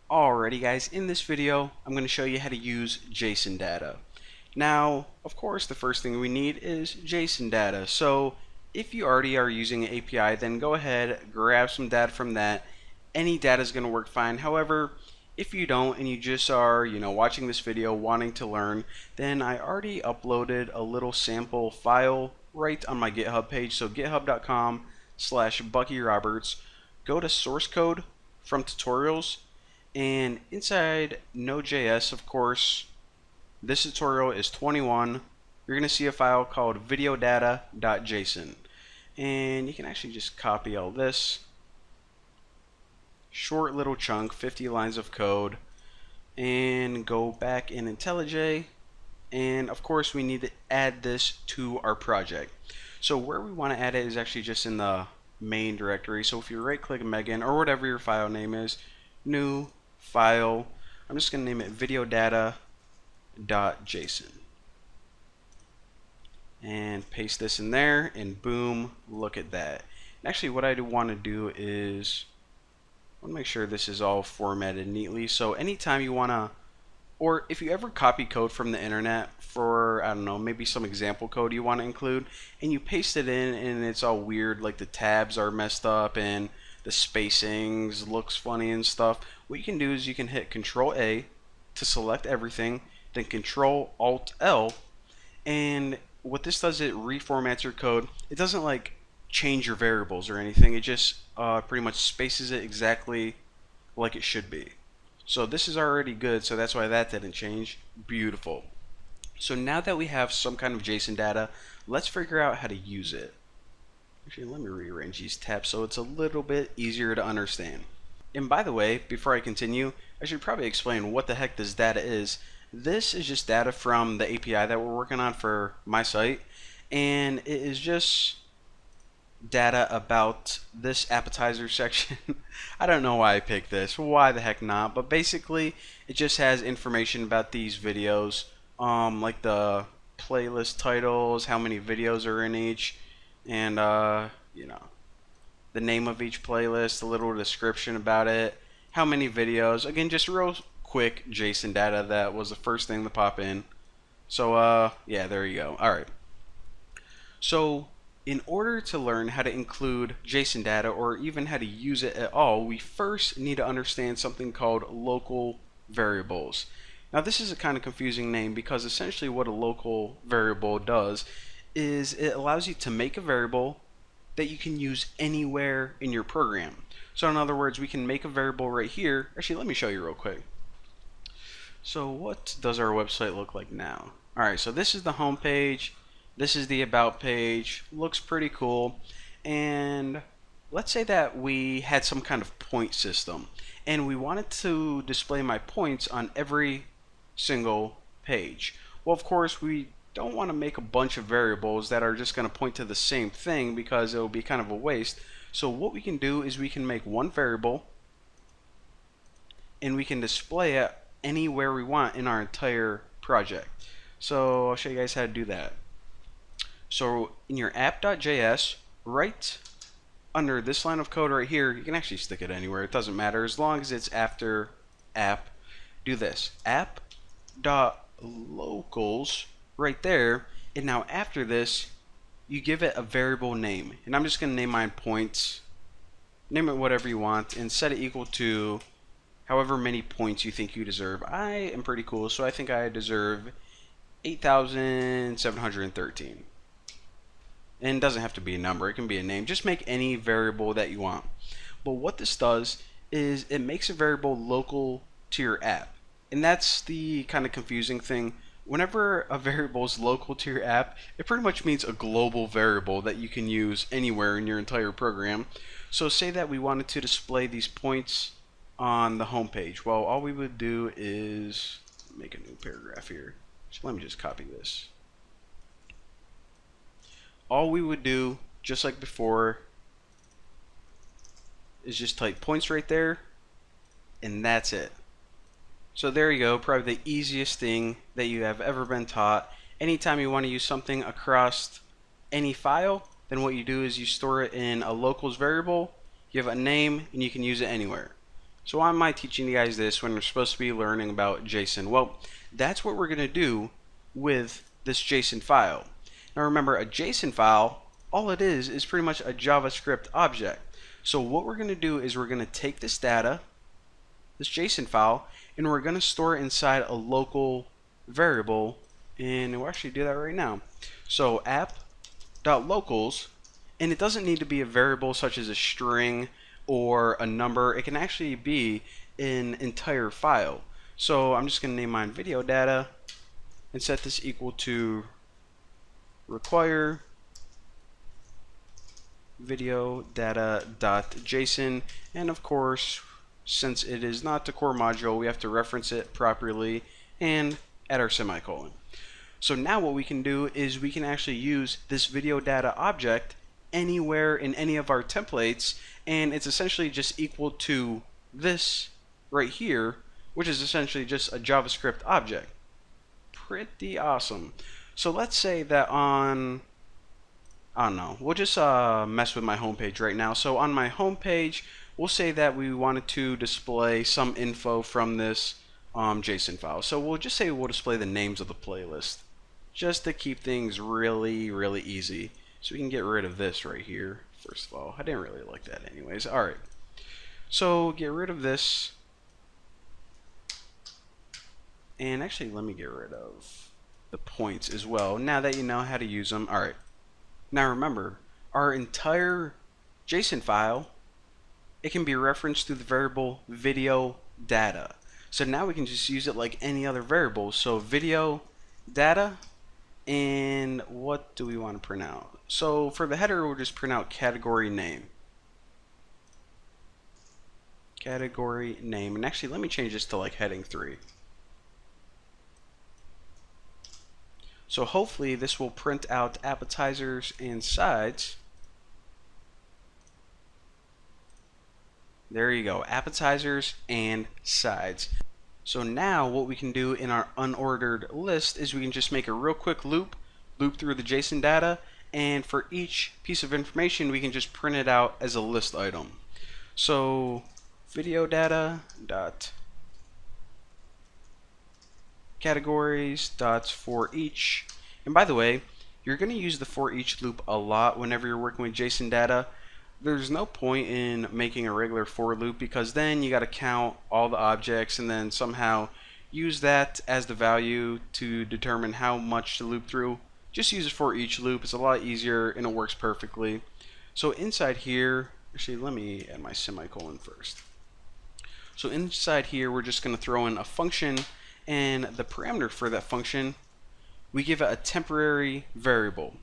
Alrighty guys, in this video I'm going to show you how to use JSON data. Now, of course, the first thing we need is JSON data. So if you already are using an API, then go ahead, grab some data from that. Any data is going to work fine. However, if you don't and you just are, watching this video wanting to learn, then I already uploaded a little sample file right on my GitHub page. So github.com/BuckyRoberts. Go to source code from tutorials. And inside Node.js, of course, this tutorial is 21. You're going to see a file called videodata.json. And you can actually just copy all this. Short little chunk, 50 lines of code. And go back in IntelliJ. And of course, we need to add this to our project. So where we want to add it is actually just in the main directory. So if you right click Megan or whatever your file name is, new file, I'm just going to name it videodata.json and paste this in there, and boom, look at that. And actually what I want to do is I want to make sure this is all formatted neatly. So anytime you want to, or if you ever copy code from the internet for, I don't know, maybe some example code you want to include, and you paste it in and it's all weird, like the tabs are messed up and the spacings looks funny and stuff, what you can do is you can hit Control A to select everything, then Control Alt L, and what this does, it reformats your code. It doesn't like change your variables or anything, it just pretty much spaces it exactly like it should be. So this is already good, so that's why that didn't change. Beautiful. So now that we have some kind of JSON data, let's figure out how to use it. Actually, let me rearrange these tabs so it's a little bit easier to understand. And by the way, before I continue, I should probably explain what the heck this data is. This is just data from the API that we're working on for my site, and it is just data about this appetizer section. I don't know why I picked this, why the heck not, but basically it just has information about these videos, like the playlist titles, how many videos are in each, and the name of each playlist, a little description about it, how many videos. Again, just real quick JSON data. That was the first thing to pop in. So yeah, there you go. Alright, so in order to learn how to include JSON data or even how to use it at all, we first need to understand something called local variables. Now this is a kind of confusing name because essentially what a local variable does is it allows you to make a variable that you can use anywhere in your program. So in other words, we can make a variable right here. Actually, let me show you real quick. So what does our website look like now? Alright, so this is the home page. This is the about page. Looks pretty cool. And let's say that we had some kind of point system and we wanted to display my points on every single page. Well, of course, we don't want to make a bunch of variables that are just going to point to the same thing because it will be kind of a waste. So what we can do is we can make one variable and we can display it anywhere we want in our entire project. So I'll show you guys how to do that. So in your app.js, right under this line of code right here, you can actually stick it anywhere, it doesn't matter as long as it's after app. Do this, app.locals right there, and now after this you give it a variable name, and I'm just going to name mine points. Name it whatever you want and set it equal to however many points you think you deserve. I am pretty cool, so I think I deserve 8,713. And it doesn't have to be a number, it can be a name. Just make any variable that you want. But what this does is it makes a variable local to your app, and that's the kind of confusing thing. Whenever a variable is local to your app, it pretty much means a global variable that you can use anywhere in your entire program. So say that we wanted to display these points on the home page. Well, all we would do is make a new paragraph here. So let me just copy this. All we would do, just like before, is just type points right there, and that's it. So there you go, probably the easiest thing that you have ever been taught. Anytime you want to use something across any file, then what you do is you store it in a locals variable, give it a name, and you can use it anywhere. So why am I teaching you guys this when we're supposed to be learning about JSON? Well, that's what we're going to do with this JSON file. Now remember, a JSON file, all it is pretty much a JavaScript object. So what we're going to do is we're going to take this data, this JSON file, and we're going to store it inside a local variable, and we'll actually do that right now. So app.locals, and it doesn't need to be a variable such as a string or a number. It can actually be an entire file. So I'm just going to name mine video data and set this equal to require video data.json, and of course, since it is not the core module, we have to reference it properly and add our semicolon. So now what we can do is we can actually use this video data object anywhere in any of our templates, and it's essentially just equal to this right here, which is essentially just a JavaScript object. Pretty awesome. So let's say that on, I don't know, we'll just mess with my homepage right now. So on my homepage, we'll say that we wanted to display some info from this JSON file. So we'll just say we'll display the names of the playlist, just to keep things really, really easy. So we can get rid of this right here, first of all. I didn't really like that anyways. Alright, so get rid of this. And actually, let me get rid of the points as well, now that you know how to use them. Alright, now remember, our entire JSON file, it can be referenced through the variable video data. So now we can just use it like any other variable. So video data, and what do we want to print out? So for the header, we'll just print out category name. Category name. And actually, let me change this to like heading 3. So hopefully this will print out appetizers and sides. There you go, appetizers and sides. So now what we can do in our unordered list is we can just make a real quick loop through the JSON data, and for each piece of information we can just print it out as a list item. So video data dot categories dot for each, and by the way, you're going to use the for each loop a lot whenever you're working with JSON data. There's no point in making a regular for loop, because then you got to count all the objects and then somehow use that as the value to determine how much to loop through. Just use a for each loop. It's a lot easier and it works perfectly. So inside here, actually let me add my semicolon first. So inside here we're just going to throw in a function, and the parameter for that function, we give it a temporary variable.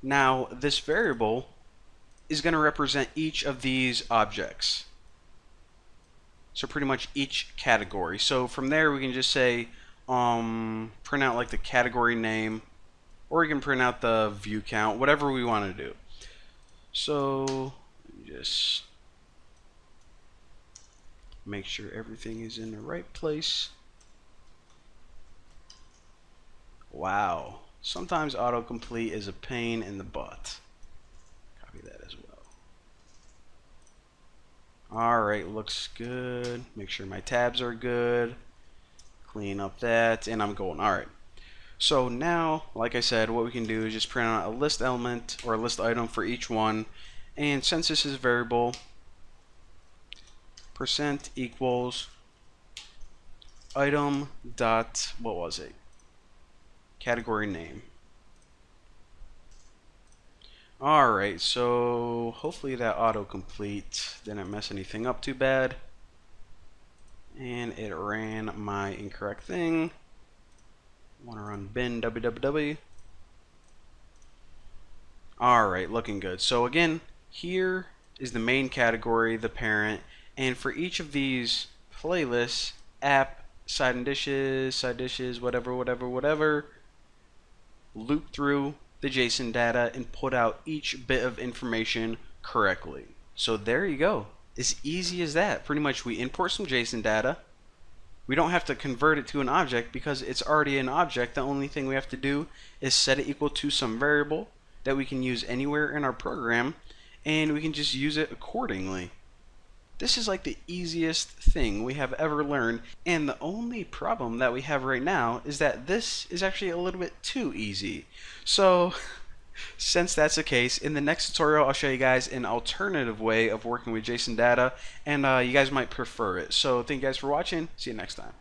Now this variable is going to represent each of these objects. So pretty much each category. So from there we can just say print out like the category name, or we can print out the view count, whatever we want to do. So just make sure everything is in the right place. Wow, sometimes autocomplete is a pain in the butt. Copy that as well. Alright, looks good. Make sure my tabs are good. Clean up that, and I'm going. Alright. So now, like I said, what we can do is just print out a list element or a list item for each one. And since this is a variable, percent equals item dot, what was it? Category name. Alright, so hopefully that autocomplete didn't mess anything up too bad. And it ran my incorrect thing. I want to run bin www. Alright, looking good. So again, here is the main category, the parent, and for each of these playlists, app, side dishes, whatever, loop through the JSON data and put out each bit of information correctly. So there you go. As easy as that. Pretty much we import some JSON data. We don't have to convert it to an object because it's already an object. The only thing we have to do is set it equal to some variable that we can use anywhere in our program, and we can just use it accordingly. This is like the easiest thing we have ever learned, and the only problem that we have right now is that this is actually a little bit too easy. So since that's the case, in the next tutorial I'll show you guys an alternative way of working with JSON data, and you guys might prefer it. So thank you guys for watching. See you next time.